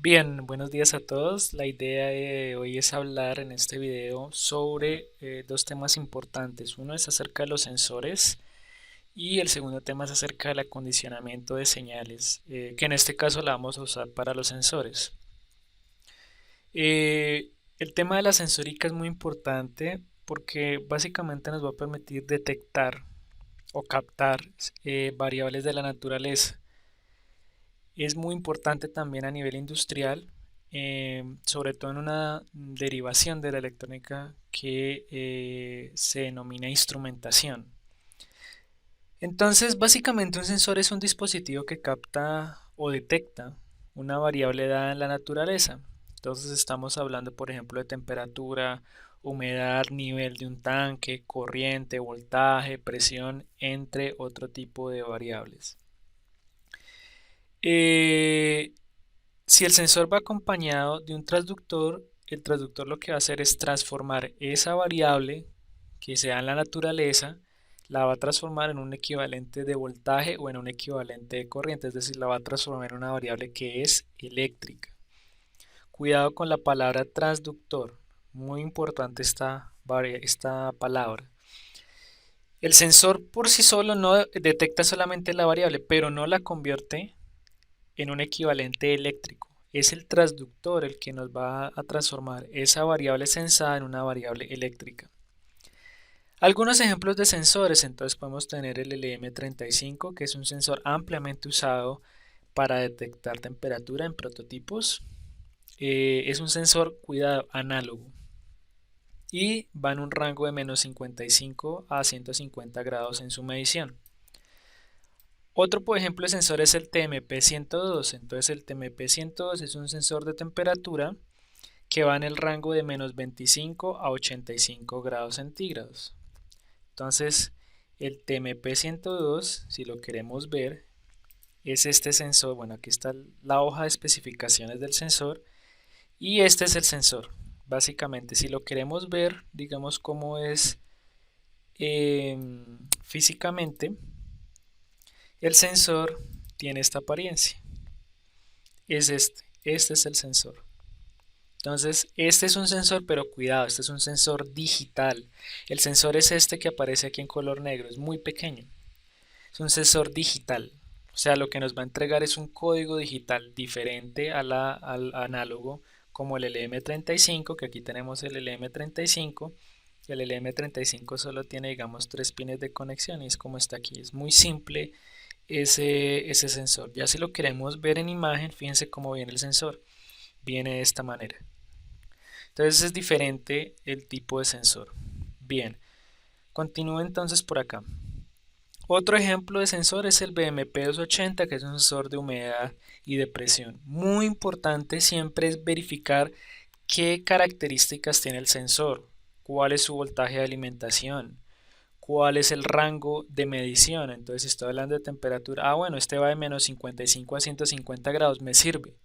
Bien, buenos días a todos. La idea de hoy es hablar en este video sobre dos temas importantes. Uno es acerca de los sensores y el segundo tema es acerca del acondicionamiento de señales, que en este caso la vamos a usar para los sensores. El tema de la sensórica es muy importante porque básicamente nos va a permitir detectar o captar variables de la naturaleza. Es muy importante también a nivel industrial, sobre todo en una derivación de la electrónica que se denomina instrumentación. Entonces, básicamente un sensor es un dispositivo que capta o detecta una variable dada en la naturaleza. Entonces estamos hablando, por ejemplo, de temperatura, humedad, nivel de un tanque, corriente, voltaje, presión, entre otro tipo de variables. Eh, Si el sensor va acompañado de un transductor, el transductor lo que va a hacer es transformar esa variable que se da en la naturaleza, la va a transformar en un equivalente de voltaje o en un equivalente de corriente, es decir, la va a transformar en una variable que es eléctrica. Cuidado con la palabra transductor, muy importante esta palabra. El sensor por sí solo no detecta solamente la variable, pero no la convierte en un equivalente eléctrico. Es el transductor el que nos va a transformar esa variable sensada en una variable eléctrica. Algunos ejemplos de sensores, entonces podemos tener el LM35, que es un sensor ampliamente usado para detectar temperatura en prototipos. Es un sensor, cuidado, análogo y va en un rango de menos 55 a 150 grados en su medición. Otro, por ejemplo, de sensor es el TMP102. Entonces el TMP102 es un sensor de temperatura que va en el rango de menos 25 a 85 grados centígrados. Entonces el TMP102, si lo queremos ver, es este sensor. Bueno, aquí está la hoja de especificaciones del sensor y este es el sensor. Básicamente, si lo queremos ver, digamos cómo es físicamente, el sensor tiene esta apariencia. Este es el sensor. Entonces, este es un sensor, pero cuidado, este es un sensor digital. El sensor es este que aparece aquí en color negro, es muy pequeño. Es un sensor digital. O sea, lo que nos va a entregar es un código digital diferente al análogo, como el LM35, que aquí tenemos el LM35. El LM35 solo tiene, digamos, tres pines de conexión y es como está aquí. Es muy simple ese sensor. Ya si lo queremos ver en imagen, fíjense cómo viene el sensor. Viene de esta manera. Entonces es diferente el tipo de sensor. Bien, continúo entonces por acá. Otro ejemplo de sensor es el BMP280, que es un sensor de humedad y de presión. Muy importante siempre es verificar qué características tiene el sensor, cuál es su voltaje de alimentación, cuál es el rango de medición. Entonces, si estoy hablando de temperatura, bueno, este va de menos 55 a 150 grados, me sirve.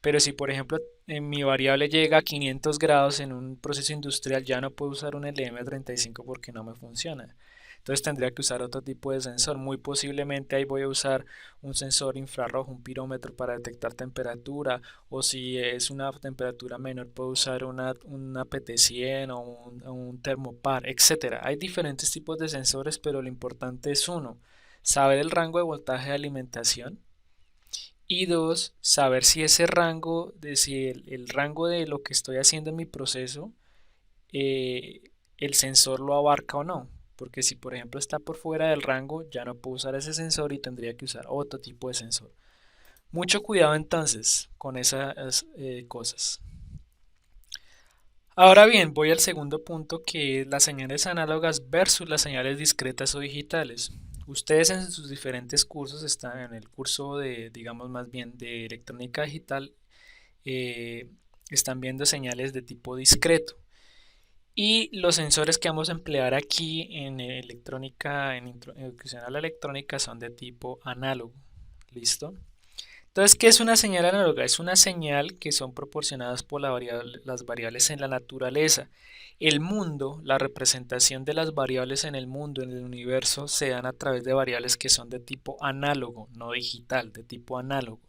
Pero si, por ejemplo, en mi variable llega a 500 grados en un proceso industrial, ya no puedo usar un LM35 porque no me funciona. Entonces tendría que usar otro tipo de sensor. Muy posiblemente ahí voy a usar un sensor infrarrojo, un pirómetro para detectar temperatura. O si es una temperatura menor, puedo usar una PT100 o un termopar, etcétera. Hay diferentes tipos de sensores, pero lo importante es uno, saber el rango de voltaje de alimentación y dos, saber si ese rango, si el rango de lo que estoy haciendo en mi proceso, eh, el sensor lo abarca o no. Porque si por ejemplo está por fuera del rango, ya no puedo usar ese sensor y tendría que usar otro tipo de sensor. Mucho cuidado entonces con esas cosas. Ahora bien, voy al segundo punto, que es las señales análogas versus las señales discretas o digitales. Ustedes en sus diferentes cursos están en el curso de, digamos más bien, de electrónica digital, eh, están viendo señales de tipo discreto. Y los sensores que vamos a emplear aquí en electrónica, en introducción a la electrónica, son de tipo análogo. ¿Listo? Entonces, ¿qué es una señal análoga? Es una señal que son proporcionadas por las variables en la naturaleza. El mundo, la representación de las variables en el mundo, en el universo, se dan a través de variables que son de tipo análogo, no digital, de tipo análogo.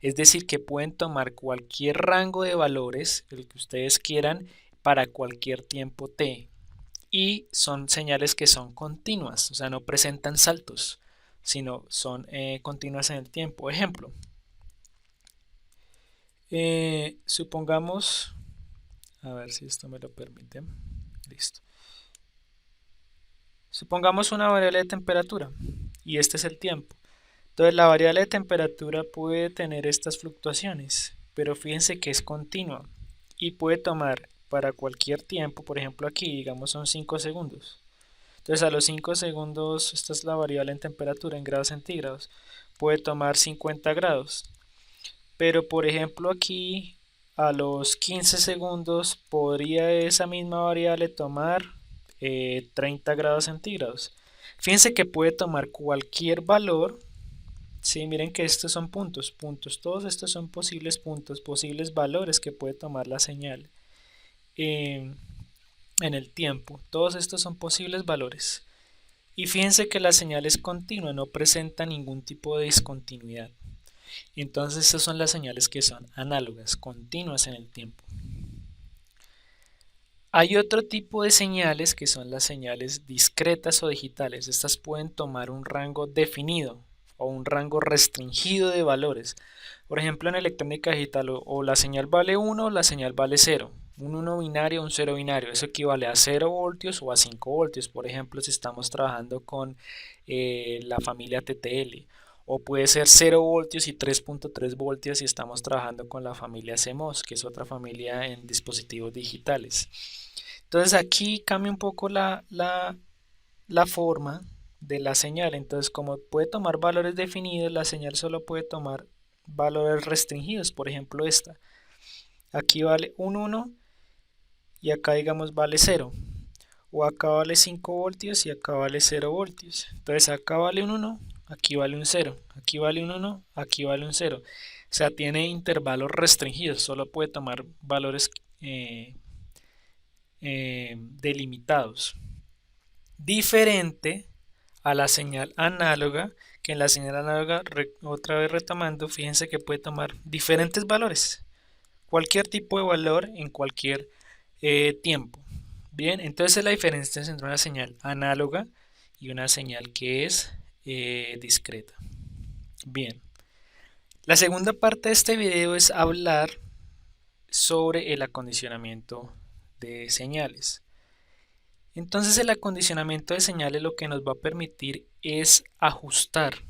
Es decir, que pueden tomar cualquier rango de valores, el que ustedes quieran, para cualquier tiempo t. Y son señales que son continuas, o sea, no presentan saltos, sino son continuas en el tiempo. Ejemplo, supongamos, a ver si esto me lo permite, listo. Supongamos una variable de temperatura y este es el tiempo. Entonces la variable de temperatura puede tener estas fluctuaciones, pero fíjense que es continua y puede tomar para cualquier tiempo, por ejemplo aquí, digamos son 5 segundos. Entonces a los 5 segundos, esta es la variable en temperatura en grados centígrados, puede tomar 50 grados. Pero por ejemplo aquí a los 15 segundos podría esa misma variable tomar 30 grados centígrados. Fíjense que puede tomar cualquier valor. Sí, miren que estos son puntos, todos estos son posibles puntos, posibles valores que puede tomar la señal en el tiempo. Todos estos son posibles valores. Y fíjense que la señal es continua, no presenta ningún tipo de discontinuidad. Entonces estas son las señales que son análogas, continuas en el tiempo. Hay otro tipo de señales que son las señales discretas o digitales. Estas pueden tomar un rango definido o un rango restringido de valores. Por ejemplo, en electrónica digital o la señal vale 1 o la señal vale 0. Un 1 binario o un 0 binario. Eso equivale a 0 voltios o a 5 voltios. Por ejemplo, si estamos trabajando con la familia TTL. O puede ser 0 voltios y 3.3 voltios si estamos trabajando con la familia CMOS, que es otra familia en dispositivos digitales. Entonces aquí cambia un poco la forma de la señal. Entonces como puede tomar valores definidos, la señal solo puede tomar valores restringidos. Por ejemplo esta. Aquí vale un 1 y acá digamos vale 0. O acá vale 5 voltios y acá vale 0 voltios. Entonces acá vale un 1, aquí vale un 0. Aquí vale un 1, aquí vale un 0. O sea, tiene intervalos restringidos. Solo puede tomar valores delimitados. Diferente a la señal análoga, que en la señal análoga, otra vez retomando, fíjense que puede tomar diferentes valores. Cualquier tipo de valor en cualquier tiempo. Bien, entonces la diferencia entre una señal análoga y una señal que es discreta. Bien, la segunda parte de este video es hablar sobre el acondicionamiento de señales. Entonces el acondicionamiento de señales lo que nos va a permitir es ajustar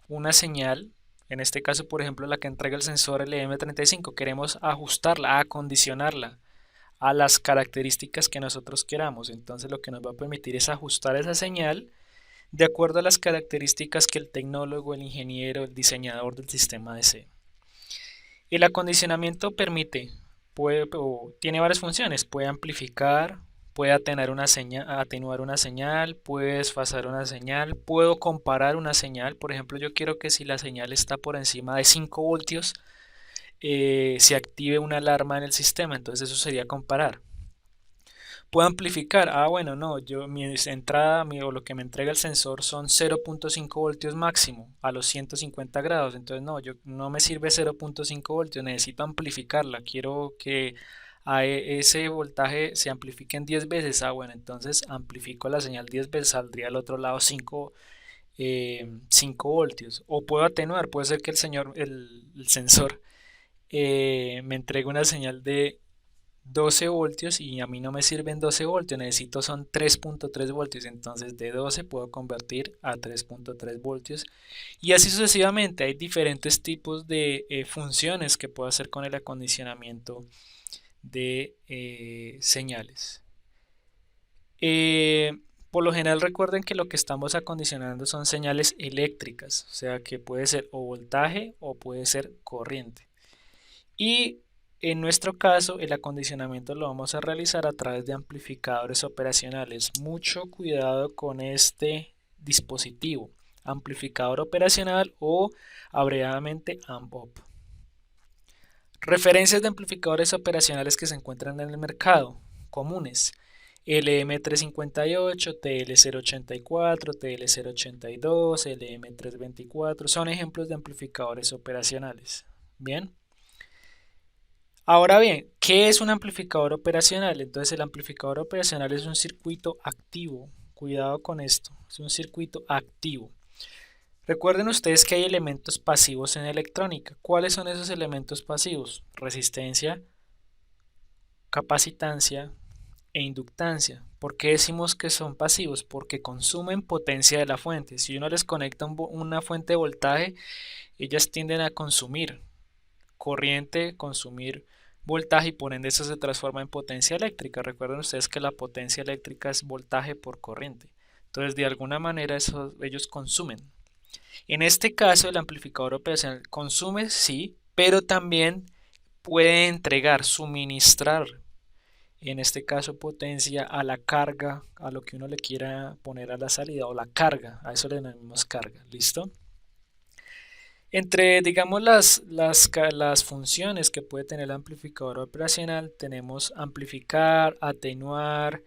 una señal, en este caso por ejemplo la que entrega el sensor LM35, queremos ajustarla, acondicionarla a las características que nosotros queramos. Entonces lo que nos va a permitir es ajustar esa señal de acuerdo a las características que el tecnólogo, el ingeniero, el diseñador del sistema desee. El acondicionamiento tiene varias funciones. Puede amplificar, puede atenuar una señal, puede desfasar una señal, puedo comparar una señal. Por ejemplo, yo quiero que si la señal está por encima de 5 voltios, se active una alarma en el sistema. Entonces eso sería comparar. Puedo amplificar. Bueno, no, mi entrada o lo que me entrega el sensor son 0.5 voltios máximo a los 150 grados. Entonces no me sirve 0.5 voltios, necesito amplificarla. Quiero que ese voltaje se amplifique en 10 veces. Bueno, entonces amplifico la señal 10 veces, saldría al otro lado 5 voltios. O puedo atenuar, puede ser que el sensor me entregue una señal de 12 voltios y a mí no me sirven 12 voltios, necesito son 3.3 voltios, entonces de 12 puedo convertir a 3.3 voltios y así sucesivamente. Hay diferentes tipos de funciones que puedo hacer con el acondicionamiento de señales. Por lo general recuerden que lo que estamos acondicionando son señales eléctricas, o sea que puede ser o voltaje o puede ser corriente. Y en nuestro caso, el acondicionamiento lo vamos a realizar a través de amplificadores operacionales. Mucho cuidado con este dispositivo, amplificador operacional o abreviadamente AMP-OP. Referencias de amplificadores operacionales que se encuentran en el mercado, comunes: LM358, TL084, TL082, LM324, son ejemplos de amplificadores operacionales. Bien. Ahora bien, ¿qué es un amplificador operacional? Entonces el amplificador operacional es un circuito activo. Cuidado con esto, es un circuito activo. Recuerden ustedes que hay elementos pasivos en electrónica. ¿Cuáles son esos elementos pasivos? Resistencia, capacitancia e inductancia. ¿Por qué decimos que son pasivos? Porque consumen potencia de la fuente. Si uno les conecta una fuente de voltaje, ellas tienden a consumir corriente, consumir voltaje y por ende eso se transforma en potencia eléctrica. Recuerden ustedes que la potencia eléctrica es voltaje por corriente. Entonces de alguna manera ellos consumen. En este caso el amplificador operacional consume, sí, pero también puede entregar, suministrar, en este caso potencia a la carga, a lo que uno le quiera poner a la salida o la carga, a eso le denominamos carga, ¿listo? Entre, digamos, las funciones que puede tener el amplificador operacional, tenemos amplificar, atenuar,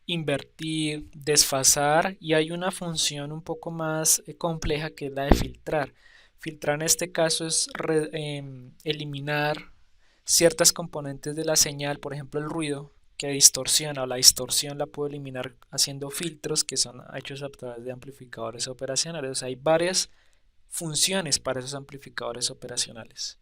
invertir, desfasar y hay una función un poco más compleja que es la de filtrar. Filtrar en este caso es eliminar ciertas componentes de la señal, por ejemplo el ruido que distorsiona o la distorsión la puedo eliminar haciendo filtros que son hechos a través de amplificadores operacionales. O sea, hay varias funciones para esos amplificadores operacionales.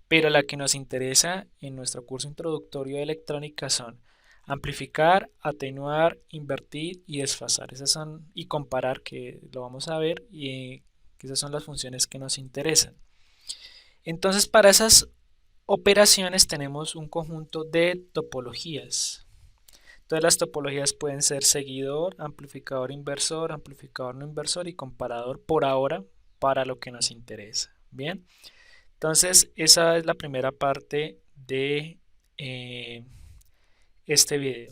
Pero la que nos interesa en nuestro curso introductorio de electrónica son amplificar, atenuar, invertir y desfasar. Esas son, y comparar, que lo vamos a ver, y que esas son las funciones que nos interesan. Entonces, para esas operaciones tenemos un conjunto de topologías. Entonces, las topologías pueden ser seguidor, amplificador inversor, amplificador no inversor y comparador por ahora para lo que nos interesa. Bien. Entonces, esa es la primera parte de este video.